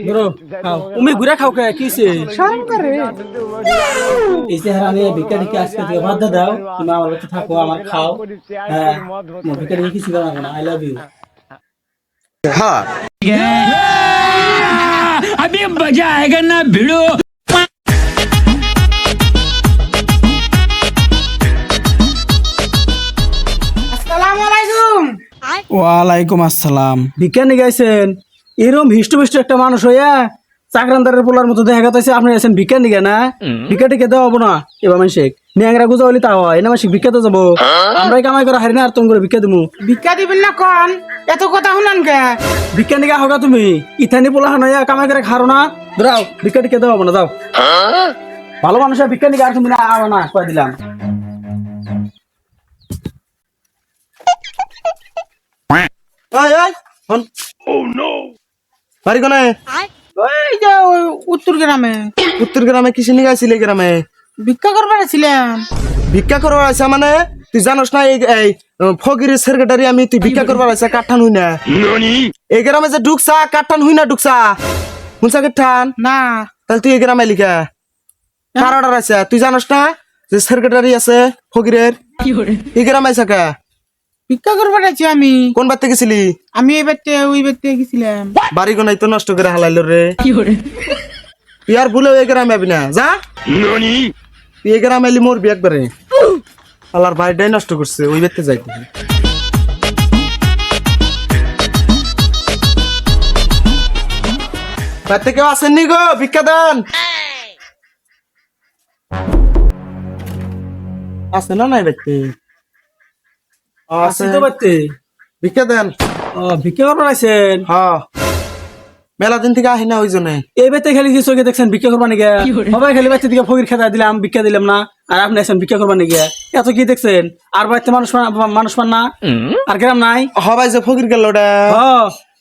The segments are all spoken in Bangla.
bro খাও তুমি ঘুরে খাও কে কিছে এই যে হারানে ভিক্ষা টিকে আজকে দিয়ে বাদ দাও তুমি আমার কাছে থাকো আমার খাও হ্যাঁ ভিক্ষা টিকে কিছু দাও না আই লাভ ইউ हाँ अभी मजा आएगा ना भिड़ो। ওয়ালাইকুম আসসালাম ভিক্ষা নিয়ে গেছেন এরকম হিষ্টপিষ্ট একটা মানুষ হইয়া চাকরান্দারের পোলার মতো দেখা যাচ্ছে আপনি আছেন ভিক্ষা নিগে না ভিক্ষা টিকে দেওয়া হবো না এবার মানুষের ন্যাংরা গুজা হলে তা হয় না মাসিক ভিক্ষা তো যাবো আমরাই কামাই করে হারি না আর তুমি করে ভিক্ষা দিবো ভিক্ষা দিবেন না কোন এত কথা শুনান কে ভিক্ষা নিগে হোক তুমি ইথানি পোলা হানাইয়া কামাই করে খারো না দাও ভিক্ষা টিকে দেওয়া হবো না যাও ভালো মানুষের ভিক্ষা নিগে আর তুমি না আও না কয়ে দিলাম ओए ओए फोन बारी कोने ওই যে ওই উত্তর গ্রামে उत्तर ग्रामे किसी निगाह सिले ग्रामे ভিক্ষা করবার ছিলাম ভিক্ষা করবার আছে মানে তুই জানোস না এই ফকিরের সেক্রেটারি আমি তুই ভিক্ষা করবার আছে কাঠান হই না এই গ্রামে যে ঢুকছা কাঠান হই না ঢুকছা হুনসা কাঠান না তাহলে তুই এই গ্রামে লিখা কার অর্ডার আছে তুই জানোস না যে সেক্রেটারি আছে ফকিরের এই গ্রামে আছে কে ভিক্ষা করবার আছি আমি কোন বাড়তে গেছিলি আমি এই বাড়িতে ওই বাড়িতে গেছিলাম বাড়ি কোনাই তো নষ্ট করে হালাইলো রে তুই আর ভুলে এই গ্রামে আবি না যা তুই এই গ্রামে এলি মরবি একবারে আল্লাহর বাড়িটাই নষ্ট করছে ওই বাড়তে যাইতে বাড়তে কেউ আসেননি গো ভিক্ষা দেন আছে না নাই বাড়তে আসি তো বাড়তে ভিক্ষা দেন ভিক্ষা করবার আছেন হ্যাঁ মেলা দিন থেকে আহি না ওই জন্য এই বেতে খালি যে চোখে দেখছেন ভিক্ষা করবার নিগে সবাই খালি বাচ্চা দিকে ফকির খেতা দিলাম ভিক্ষা দিলাম না আর আপনি আছেন ভিক্ষা করবার নিগে এত কি দেখছেন আর বাড়িতে মানুষ পান না আর গ্রাম নাই হবাই যে ফকির গেল ওটা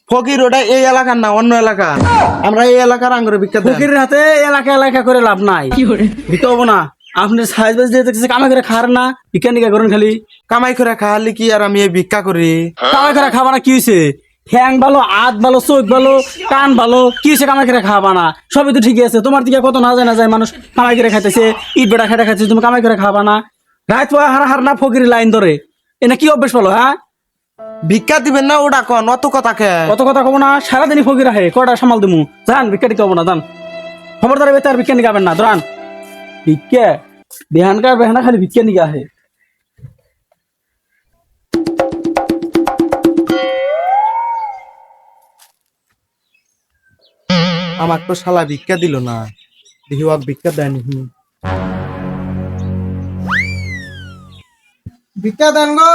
ফকির ওটা এই এলাকার না অন্য এলাকা আমরা এই এলাকার আঙ্গুরে ভিক্ষা দেন ফকিরের হাতে এলাকা এলাকা করে লাভ নাই ভিক্ষা হবো না আপনি সাইজ বাজ দিয়ে দেখছেন কামাই করে খার না ভিক্ষা নিগে করেন খালি কামাই করে খালি কি আর আমি এই ভিক্ষা করি কামাই করে খাবা না কি হয়েছে ঠ্যাং ভালো হাত ভালো চোখ ভালো কান ভালো কি হয়েছে কামাই করে খাবা না সবই তো ঠিকই আছে তোমার দিকে কত না যায় মানুষ কামাই করে খাইতেছে ইট বেটা খাইতে খাইতেছে তুমি কামাই করে খাবা না রাত হার হার না ফকির লাইন ধরে এনে কি অভ্যেস বলো হ্যাঁ ভিক্ষা দিবেন না ওটা কন অত কথা কে কত কথা কব না সারাদিনই ফকির আহে কটা সামাল দিমু জান ভিক্ষা দিতে হবো না জান খবরদার বেতার ভিক্ষা নিগাবেন না ধরান ভিক্ষা বেহানকার বেহানা খালি ভিক্ষা নিগা আহে আমার তো শালা ভিক্ষা দিল না দেখি ও ভিক্ষা দেয়নি ভিক্ষা দেন গো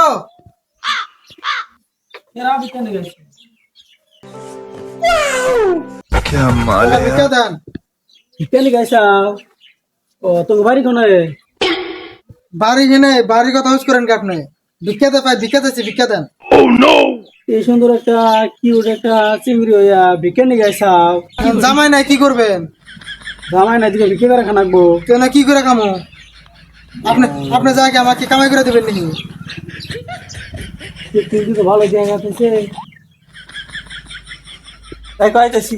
ভিক্ষা নিগা ভিক্ষা দেন ভিক্ষা নিগাইছা ও তো বাড়ি কোনে বাড়ি কিনে বাড়ি কথা হুস করেন কি আপনি ভিক্ষা দে পাই ভিক্ষা দিচ্ছি ভিক্ষা দেন এই সুন্দর একটা কিউট একটা চিংড়ি হইয়া ভিক্ষা নিগাইছাও জামাই নাই কি করবেন জামাই নাই দিকে ভিক্ষা করে খানাকবো তুই না কি করে কামো আপনি আপনি যাকে আমাকে কামাই করে দেবেন নাকি কিন্তু তো ভালো জায়গা আছে তাই কইতেছি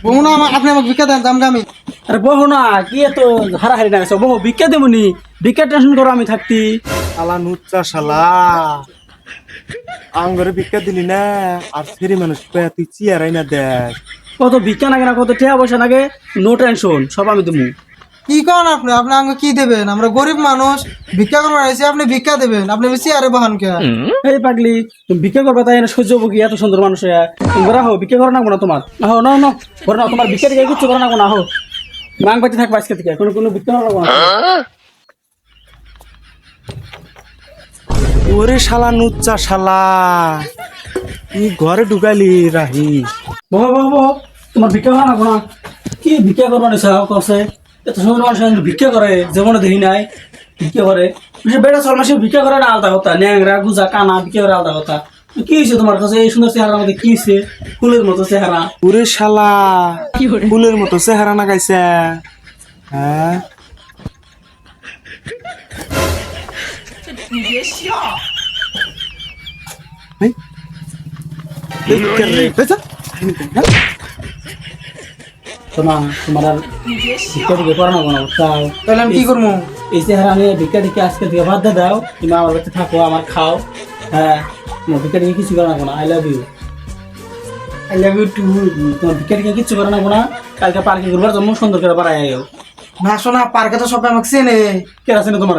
বহু না আপনি আমাকে ভিক্ষা দেন দামগামি আরে বহু না কি এত হারাহারি না গেছে বহু ভিক্ষা দেবনি ভিক্ষা টেনশন করো আমি থাকতি শালা নুচ্চা শালা আঙ্গরে ভিক্ষা দিলি না আর সেরি মানুষ তুই চেয়ারাই না দেখ কত ভিক্ষা নাগে না কত টাকা পয়সা নাগে নো টেনশন সব আমি দেবো কি করেন আপনি আপনি আমাকে কি দেবেন আমরা গরিব মানুষ ভিক্ষা করবার আইছি আপনি ভিক্ষা দেবেন আপনি বেশি আরে বাহান কে এই পাগলি তুমি ভিক্ষা করবে তাই না সহ্য হবো কি এত সুন্দর মানুষ তোমরা হো ভিক্ষা করো না না তোমার না হো না না করো না তোমার ভিক্ষা দিকে কিচ্ছু করো না হো মাং পাতি থাকবে আজকে থেকে কোনো ভিক্ষা করো না ওরে শালা নুচ্চা শালা তুই ঘরে ঢুকাইলি রাহি বহু বহু বহু তোমার ভিক্ষা করো না কি ভিক্ষা করবো না কসে এত সুন্দর মানুষ ভিক্ষা করে যেমন দেখি নাই ভিক্ষা করে বেটা চল মাসে ভিক্ষা করে না আলাদা কথা ন্যাংরা গুজা কানা ভিক্ষা করে আলাদা কথা কি হয়েছে তোমার কাছে এই সুন্দর চেহারার মধ্যে কি হয়েছে ফুলের মতো চেহারা ওরে শালা ফুলের মতো চেহারা না গাইছে হ্যাঁ এই কে রে বেটা শোনা তোমার আর ভিক্ষা টিকে করো না কোনো চাও তাহলে আমি কি করবো? এই চেহারা আমি ভিক্ষা টিকে আজকে থেকে বাদ দিয়ে দাও, তুমি আমার কাছে থাকো, আমার খাও। হ্যাঁ, তোমার ভিক্ষা টিকে কিছু করো না কোনো। I love you, I love you too. তোমার ভিক্ষা টিকে কিছু করো না কোনো। কালকে পার্কে ঘুরবার জন্য সুন্দর করে বাড়াই আয়ো। না শোনা, পার্কে তো সবাই আমাকে চেনে। কে আছে না তোমার?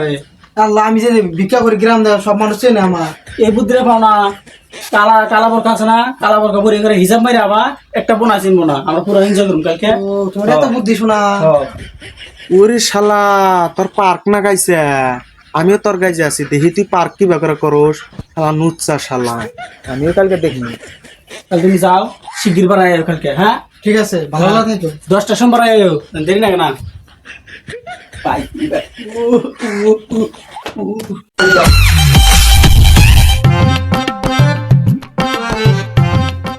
আল্লাহ, আমি যে ভিক্ষা করি গ্রাম দেয় সব মানুষ চেনে আমার। এই বুদ্ধিরে পাও না। কালা কালা বরকা আছে না, কালা বরকা পরে করে হিসাব মারি আবার একটা বোনা চিনবো না, আমরা পুরো এনজয় করুন কালকে। ও, তোমার এত বুদ্ধি শোনা। ওরে শালা তোর পার্ক না গাইছে, আমিও তোর গাইছে আছি, দেখি তুই পার্ক কি ব্যাপারে করস। শালা নুচ্চা শালা, আমিও কালকে দেখিনি। তাহলে তুমি যাও, শিগগির বাড়াই আয়ো কালকে। হ্যাঁ ঠিক আছে, ভালো লাগে তো। 10টার সময় বাড়াই আয়ো, দেরি না না। বাই।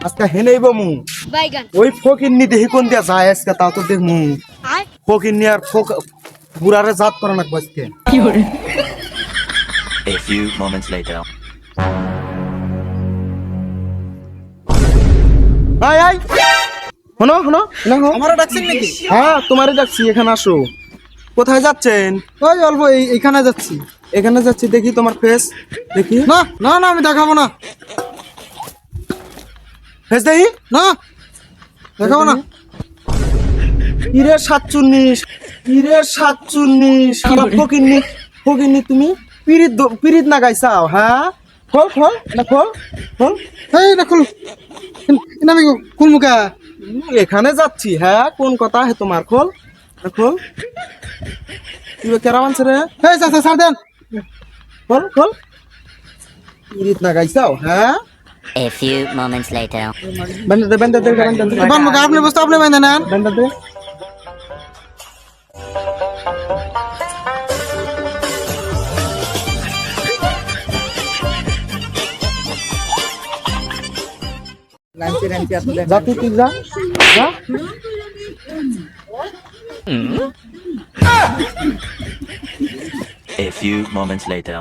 আজকে হেনেই বমু বাইগান ওই ফকিন্নি দেখি কোন দিয়া যায় আজকে, তাও তো দেখমু আয় ফকিন্নি আর বুড়ারে জাত করা নাকবো আজকে। A few moments later. আয় আয় শোনো শোনো শোনো। আমারও ডাকছেন নাকি? হ্যাঁ তোমারে ডাকছি, এখানে আসো। কোথায় যাচ্ছেন? ওই অল্প এইখানে যাচ্ছি। এখানে যাচ্ছি, দেখি তোমার ফেস দেখি। না না না, আমি দেখাবো না। ফেস দেখি না, দেখাবো না। ইরে 47 ইরে 47 শালা ফকিন্নি ফকিন্নি, তুমি পিরিত না গাইছাও? হ্যাঁ খোল খোল না খোল খোল। এই না, খুল। আমি কোন মুখা? এখানে যাচ্ছি। হ্যাঁ কোন কথা হে তোমার? খোল না খোল। তুই কেরা মানছে রে? এই চাচা ছাড় দেন। খোল খোল। পিরিত না গাইছাও? হ্যাঁ A few moments later. বেন্দা দে বেন্দা দে বেন্দা দে বান মুখা আপনি বস্তু আপনি বাইন্দা নেন। বেন্দা দে। যা তুই তুই যা যা। A few moments later.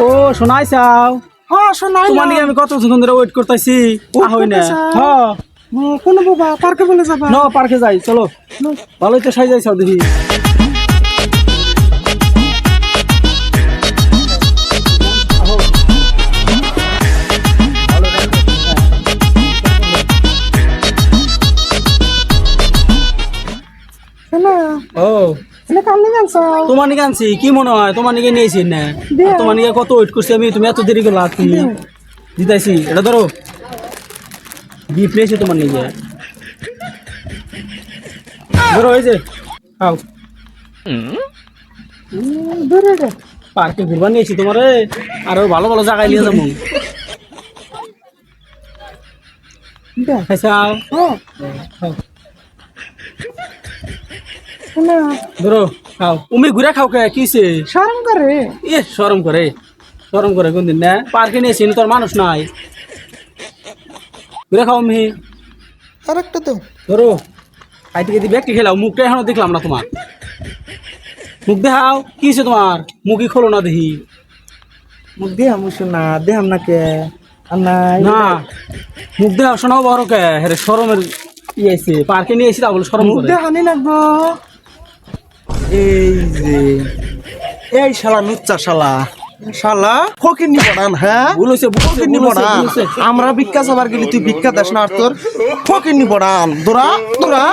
ও শোনাই চাও? হ্যাঁ শোনাই তোমার নিয়ে আমি কতক্ষণ ধরে ওয়েট করতেছি, হই না। হ্যাঁ কোন বাবা পার্কে বলে যাবা? ন পার্কে যাই, চলো। ভালোই তো সাই যাইছাও দেখি। ও তোমার নিকে আনছি, কি মনে হয় তোমার নিকে নিয়েছি না? তোমার নিকে কত ওয়েট করছি আমি, তুমি এত দেরি করলা। তুমি জিতাইছি, এটা ধরো গিফট নিয়েছি তোমার নিকে। ধরো এই যে খাও। পার্কে ঘুরবার নিয়েছি তোমারে, আরো ভালো ভালো জায়গায় নিয়ে যাবো। খাইছাও? খাও। ধরো খাও। উমি ঘুরে খাও কে কিসে? শরম করে। এ শরম করে, শরম করে কোনদিন না? পার্কে নিয়েছি তোর মানুষ নাই। ঘুরে খাও উমি। আর একটা তো ধরো খাইতে খেতে ব্যাগটি খেলাও, মুখটা এখনো দেখলাম না তোমার। মুখ দেখাও, কি হয়েছে তোমার? মুখই খোলো না দেখি। মুখ দিয়ে আমুছো না, দেহাম না কে? আর নাই না মুখ দেখাও, শোনাও বড় কে? হ্যাঁ শরমের ইয়েছে, পার্কে নিয়ে এসে তা বলে শরম মুখ করে। দেখানি লাগবো। এই যে এই শালা নুচ্চা শালা শালা ফকিন্নি পড়ান। হ্যাঁ ভুল হয়েছে, ভুল হয়েছে, ফকিন্নি ভুল হয়েছে, পড়ান। ভুল হয়েছে। আমরা ভিক্ষা চাবার গেলি তুই ভিক্ষা দেস না, আর তোর ফকিন্নি পড়ান। দোরা দোরা